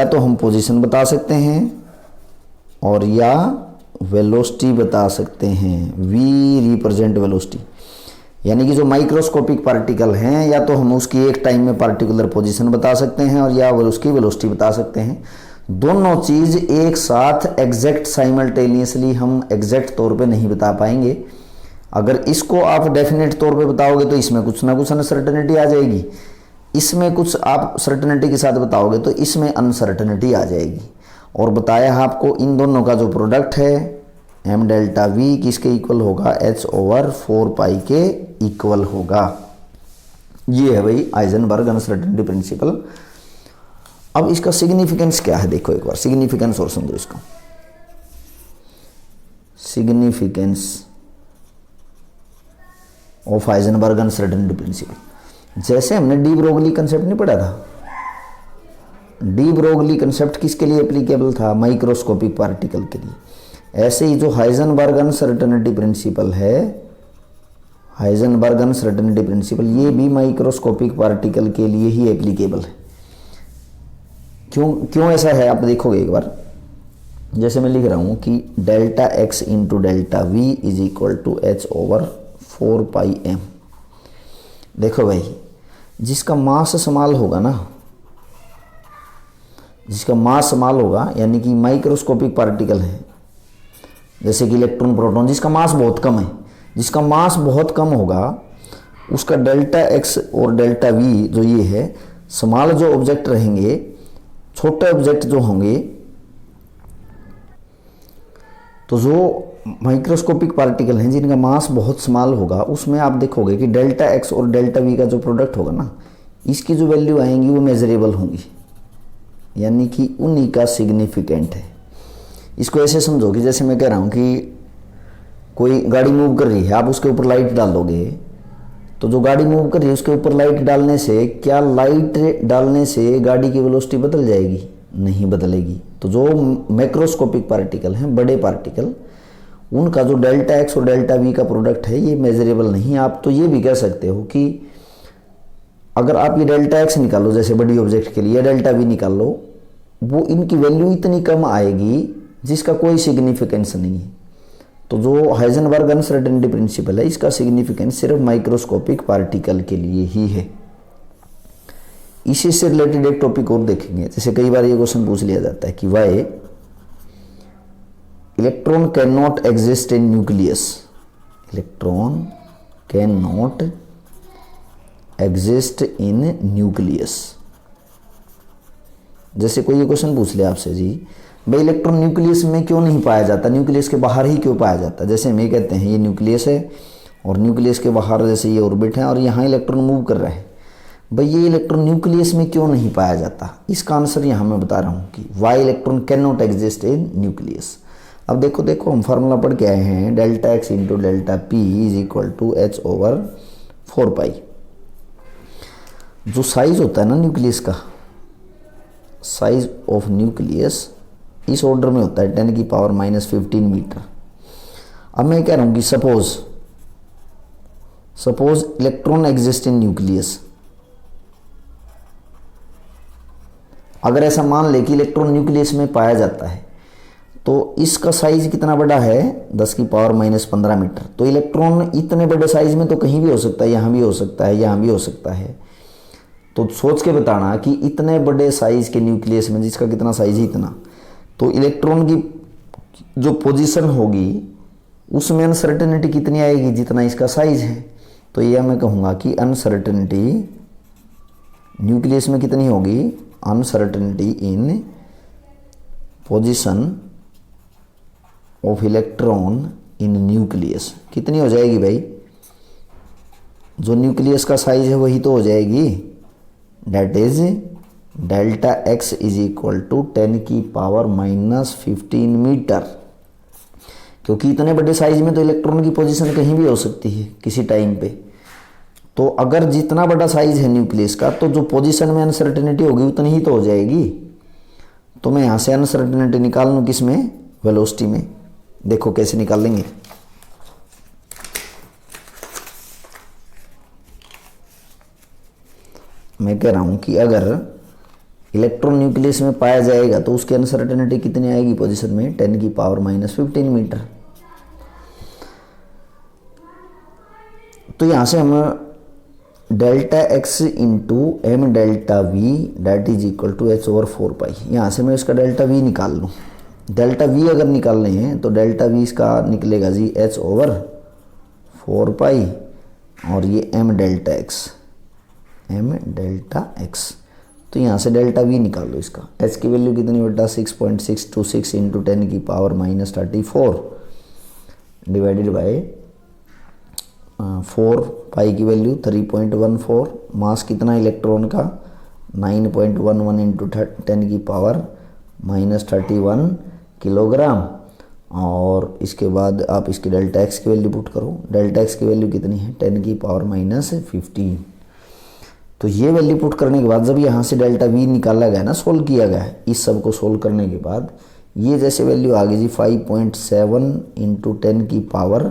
तो हम पोजीशन बता सकते हैं और या वेलोसिटी बता सकते हैं। वी रिप्रेजेंट वेलोसिटी, यानी कि जो माइक्रोस्कोपिक पार्टिकल हैं या तो हम उसकी एक टाइम में पार्टिकुलर पोजीशन बता सकते हैं और या उसकी वेलोसिटी बता सकते हैं। दोनों चीज़ एक साथ एग्जैक्ट साइमल्टेनियसली हम एग्जैक्ट तौर पे नहीं बता पाएंगे। अगर इसको आप डेफिनेट तौर पे बताओगे तो इसमें कुछ ना कुछ अनसर्टेनिटी आ जाएगी, इसमें कुछ आप सर्टेनिटी के साथ बताओगे तो इसमें अनसर्टेनिटी आ जाएगी। और बताया आपको इन दोनों का जो प्रोडक्ट है एम डेल्टा वी किसके इक्वल होगा, एच ओवर 4 पाई के इक्वल होगा। ये है भाई हाइजेनबर्ग अनसर्टेनिटी प्रिंसिपल। अब इसका सिग्निफिकेंस क्या है, देखो एक बार सिग्निफिकेंस और समझो इसका। Significance of Heisenberg uncertainty principal, जैसे हमने डी ब्रोगली कंसेप्ट नहीं पढ़ा था, डी ब्रोगली कंसेप्ट किसके लिए एप्लीकेबल था, माइक्रोस्कोपिक पार्टिकल के लिए। ऐसे ही जो हाइजेनबर्ग अनसर्टेनिटी प्रिंसिपल है, हाइजेनबर्ग अनसर्टेनिटी प्रिंसिपल, ये भी माइक्रोस्कोपिक पार्टिकल के लिए ही एप्लीकेबल है। क्यों ऐसा है आप देखोगे एक बार। जैसे मैं लिख रहा हूं कि delta x into delta v is equal to H over 4 pi m. देखो भाई, जिसका मास समाल होगा ना, जिसका मास समाल होगा यानी कि माइक्रोस्कोपिक पार्टिकल है, जैसे कि इलेक्ट्रॉन प्रोटॉन, जिसका मास बहुत कम है, जिसका मास बहुत कम होगा उसका डेल्टा एक्स और डेल्टा वी जो ये है, स्मॉल जो ऑब्जेक्ट रहेंगे, छोटे ऑब्जेक्ट जो होंगे, तो जो माइक्रोस्कोपिक पार्टिकल हैं जिनका मास बहुत स्मॉल होगा, उसमें आप देखोगे कि डेल्टा एक्स और डेल्टा वी का जो प्रोडक्ट होगा ना, इसकी जो वैल्यू आएंगी वो मेजरेबल होंगी, यानी कि उन्हीं का सिग्निफिकेंट है। इसको ऐसे समझो कि जैसे मैं कह रहा हूँ कि कोई गाड़ी मूव कर रही है, आप उसके ऊपर लाइट डाल दोगे, तो जो गाड़ी मूव कर रही है उसके ऊपर लाइट डालने से, क्या लाइट डालने से गाड़ी की वेलोसिटी बदल जाएगी? नहीं बदलेगी। तो जो मैक्रोस्कोपिक पार्टिकल हैं, बड़े पार्टिकल, उनका जो डेल्टा एक्स और डेल्टा वी का प्रोडक्ट है ये मेजरेबल नहीं। आप तो ये भी कह सकते हो कि अगर आप ये डेल्टा एक्स निकालो जैसे बड़ी ऑब्जेक्ट के लिए, डेल्टा वी निकाल लो, वो इनकी वैल्यू इतनी कम आएगी जिसका कोई सिग्निफिकेंस नहीं है। तो जो हाइजेनबर्ग अनसर्टेनिटी प्रिंसिपल है, इसका सिग्निफिकेंस सिर्फ माइक्रोस्कोपिक पार्टिकल के लिए ही है। इसी से रिलेटेड एक टॉपिक और देखेंगे। जैसे कई बार ये क्वेश्चन पूछ लिया जाता है कि why electron can not exist in nucleus, electron can not exist in nucleus. जैसे कोई ये क्वेश्चन पूछ ले आपसे, जी भाई इलेक्ट्रॉन न्यूक्लियस में क्यों नहीं पाया जाता, न्यूक्लियस के बाहर ही क्यों पाया जाता। जैसे हम ये कहते हैं ये न्यूक्लियस है और न्यूक्लियस के बाहर जैसे ये ऑर्बिट है और यहाँ इलेक्ट्रॉन मूव कर रहा है, भाई ये इलेक्ट्रॉन न्यूक्लियस में क्यों नहीं पाया जाता। इसका आंसर यहाँ मैं बता रहा हूँ कि why electron can not exist in nucleus. अब देखो हम फार्मूला पढ़ के आए हैं, delta x into delta p is equal to H over 4 pi. जो साइज होता है ना न्यूक्लियस का, साइज ऑफ न्यूक्लियस इस ऑर्डर में होता है 10 की पावर -15 मीटर। अब मैं कह रहा हूं कि suppose electron exist in nucleus. अगर ऐसा मान ले कि इलेक्ट्रॉन न्यूक्लियस में पाया जाता है, तो इसका साइज कितना बड़ा है, 10 की पावर -15 मीटर। तो इलेक्ट्रॉन इतने बड़े साइज में तो कहीं भी हो सकता है, यहाँ भी हो सकता है, यहाँ भी हो सकता है। तो सोच के बताना कि इतने बड़े साइज के न्यूक्लियस में जिसका कितना साइज है इतना, तो इलेक्ट्रॉन की जो पोजीशन होगी उसमें अनसर्टेनिटी कितनी आएगी, जितना इसका साइज है। तो यह मैं कहूँगा कि अनसर्टेनिटी न्यूक्लियस में कितनी होगी, uncertainty in position of electron in nucleus कितनी हो जाएगी भाई, जो न्यूक्लियस का साइज है वही तो हो जाएगी, that is delta x is equal to 10 की पावर -15 मीटर। क्योंकि इतने बड़े साइज में तो इलेक्ट्रॉन की पोजीशन कहीं भी हो सकती है किसी टाइम पे। तो अगर जितना बड़ा साइज है न्यूक्लियस का, तो जो पोजीशन में अनसर्टेनिटी होगी उतनी ही तो हो जाएगी। तो मैं यहाँ से अनसर्टेनिटी निकाल लूँ किस में, वेलोसिटी में। देखो कैसे निकाल लेंगे। मैं कह रहा हूँ कि अगर इलेक्ट्रॉन न्यूक्लियस में पाया जाएगा तो उसकी अनसर्टेनिटी कितनी आएगी पोजीशन में, 10 की पावर -15 मीटर। तो यहाँ से हम delta x into m delta v that is equal to H over 4 pi, यहाँ से मैं इसका डेल्टा वी निकाल लूँ। डेल्टा वी अगर निकालने हैं तो डेल्टा वी इसका निकलेगा जी एच ओवर 4 पाई और ये एम डेल्टा एक्स। तो यहाँ से डेल्टा वी निकाल लो इसका। एच की वैल्यू कितनी बेटा, 6.626 इंटू 10 की पावर -34 डिवाइडेड बाय 4 पाई की वैल्यू 3.14, मास कितना इलेक्ट्रॉन का 9.11 इंटू 10 की पावर -31 किलोग्राम। और इसके बाद आप इसकी डेल्टा एक्स की वैल्यू पुट करो। डेल्टा एक्स की वैल्यू कितनी है 10 की पावर -15। तो ये वैल्यू पुट करने के बाद जब यहाँ से डेल्टा वी निकाला गया ना, सोल्व किया गया है, इस सब को सोल्व करने के बाद ये जैसे वैल्यू आ गई जी 5.7 इंटू 10 की पावर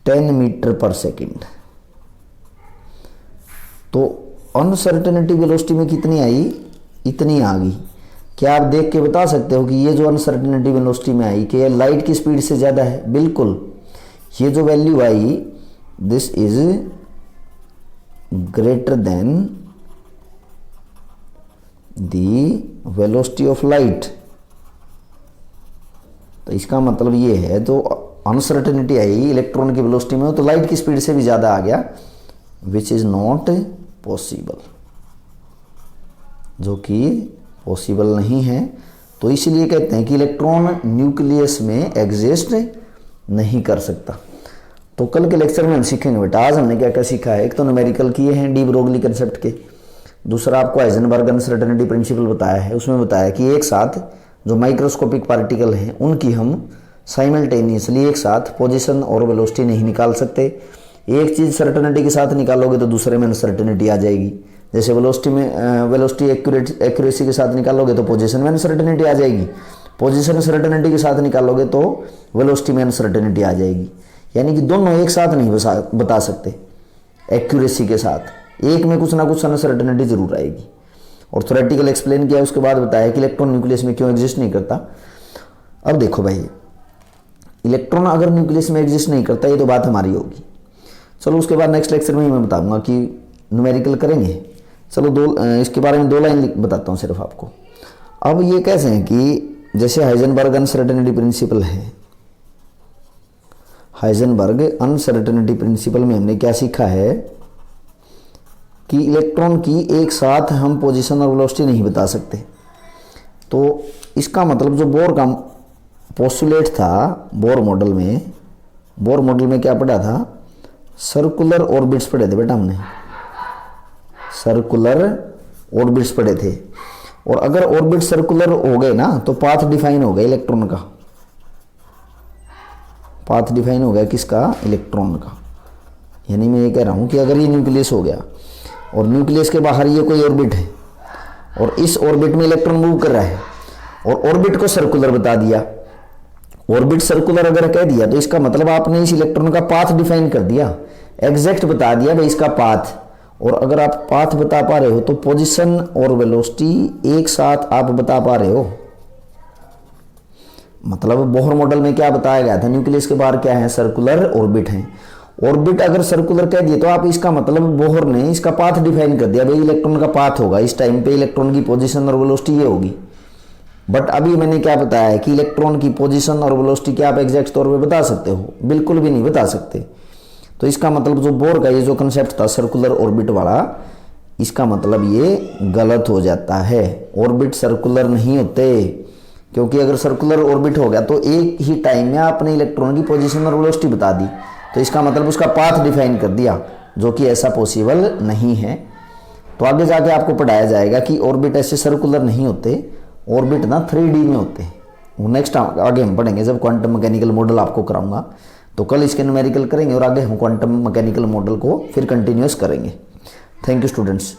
10 मीटर पर सेकेंड। तो अनसर्टेनिटी वेलोसिटी में कितनी आई, इतनी आ गई। क्या आप देख के बता सकते हो कि ये जो अनसर्टेनिटी वेलोसिटी में आई कि ये लाइट की स्पीड से ज़्यादा है? बिल्कुल। ये जो value I this is greater than the velocity of light. तो इसका मतलब ये है जो अनसर्टेनिटी आई इलेक्ट्रॉन की वेलोसिटी में तो लाइट की स्पीड से भी ज़्यादा आ गया, विच इज़ नॉट पॉसिबल, जो कि पॉसिबल नहीं है। तो इसलिए कहते हैं कि इलेक्ट्रॉन न्यूक्लियस में एग्जिस्ट नहीं कर सकता। तो कल के लेक्चर में हम सीखेंगे बेटा, आज हमने क्या क्या सीखा है। एक तो न्यूमेरिकल किए हैं डी ब्रोगली कंसेप्ट के, दूसरा आपको हाइजेनबर्ग अनसर्टेनिटी प्रिंसिपल बताया है, उसमें बताया कि एक साथ जो माइक्रोस्कोपिक पार्टिकल हैं उनकी हम साइमल्टेनियसली एक साथ पोजीशन और वेलोसिटी नहीं निकाल सकते। एक चीज़ सर्टेनिटी के साथ निकालोगे तो दूसरे में अनसर्टेनिटी आ जाएगी। जैसे वेलोसिटी एक्यूरेसी के साथ निकालोगे तो पोजीशन में अनसर्टेनिटी आ जाएगी, पोजीशन सर्टेनिटी के साथ निकालोगे तो वेलोसिटी में अनसर्टेनिटी आ जाएगी। यानी कि दोनों एक साथ नहीं बता सकते एक्यूरेसी के साथ, एक में कुछ ना कुछ अनसर्टेनिटी जरूर आएगी। और थ्योरेटिकल एक्सप्लेन किया, उसके बाद बताया कि इलेक्ट्रॉन न्यूक्लियस में क्यों एग्जिस्ट नहीं करता। अब देखो भाई, इलेक्ट्रॉन अगर न्यूक्लियस में एग्जिस्ट नहीं करता, ये तो बात हमारी होगी। चलो उसके बाद नेक्स्ट लेक्चर में मैं बताऊंगा कि न्यूमेरिकल करेंगे। चलो इसके बारे में 2 लाइन बताता हूँ सिर्फ आपको। अब ये कैसे हैं कि जैसे हाइजेनबर्ग अनसर्टेनिटी प्रिंसिपल है, हाइजेनबर्ग अनसर्टेनिटी प्रिंसिपल में हमने क्या सीखा है कि इलेक्ट्रॉन की एक साथ हम पोजीशन और वेलोसिटी नहीं बता सकते। तो इसका मतलब जो बोर का पोस्टुलेट था बोर मॉडल में क्या पढ़ा था, सर्कुलर ऑर्बिट्स पढ़े थे बेटा हमने, सर्कुलर ऑर्बिट्स पढ़े थे। और अगर ऑर्बिट सर्कुलर हो गए ना तो पाथ डिफाइन हो गया इलेक्ट्रॉन का, पाथ डिफाइन हो गया किसका, इलेक्ट्रॉन का। यानी मैं ये कह रहा हूं कि अगर ये न्यूक्लियस हो गया और न्यूक्लियस के बाहर ये कोई ऑर्बिट है और इस ऑर्बिट में इलेक्ट्रॉन मूव कर रहा है और ऑर्बिट को सर्कुलर बता दिया, ऑर्बिट सर्कुलर अगर कह दिया तो इसका मतलब आपने इस इलेक्ट्रॉन का पाथ डिफाइन कर दिया, एग्जैक्ट बता दिया भाई इसका पाथ। और अगर आप पाथ बता पा रहे हो तो पोजीशन और वेलोसिटी एक साथ आप बता पा रहे हो। मतलब बोहर मॉडल में क्या बताया गया था, न्यूक्लियस के बाहर क्या है, सर्कुलर ऑर्बिट है। ऑर्बिट अगर सर्कुलर कह दिए तो आप इसका मतलब बोहर ने इसका पाथ डिफाइन कर दिया, भाई इलेक्ट्रॉन का पाथ होगा, इस टाइम पे इलेक्ट्रॉन की पोजीशन और वेलोसिटी ये होगी। बट अभी मैंने क्या बताया है कि इलेक्ट्रॉन की पोजीशन और वेलोसिटी क्या आप एग्जैक्ट तौर पे बता सकते हो, बिल्कुल भी नहीं बता सकते। तो इसका मतलब जो बोर का ये जो कंसेप्ट था सर्कुलर ऑर्बिट वाला, इसका मतलब ये गलत हो जाता है। ऑर्बिट सर्कुलर नहीं होते, क्योंकि अगर सर्कुलर ऑर्बिट हो गया तो एक ही टाइम में आपने इलेक्ट्रॉन की पोजीशन और वेलोसिटी बता दी, तो इसका मतलब उसका पाथ डिफाइन कर दिया, जो कि ऐसा पॉसिबल नहीं है। तो आगे जाके आपको पढ़ाया जाएगा कि ऑर्बिट ऐसे सर्कुलर नहीं होते, ऑर्बिट ना 3D में होते हैं। वो नेक्स्ट आगे हम पढ़ेंगे जब क्वांटम मैकेनिकल मॉडल आपको कराऊंगा। तो कल इसके न्यूमेरिकल करेंगे और आगे हम क्वांटम मैकेनिकल मॉडल को फिर कंटिन्यूस करेंगे। Thank you students.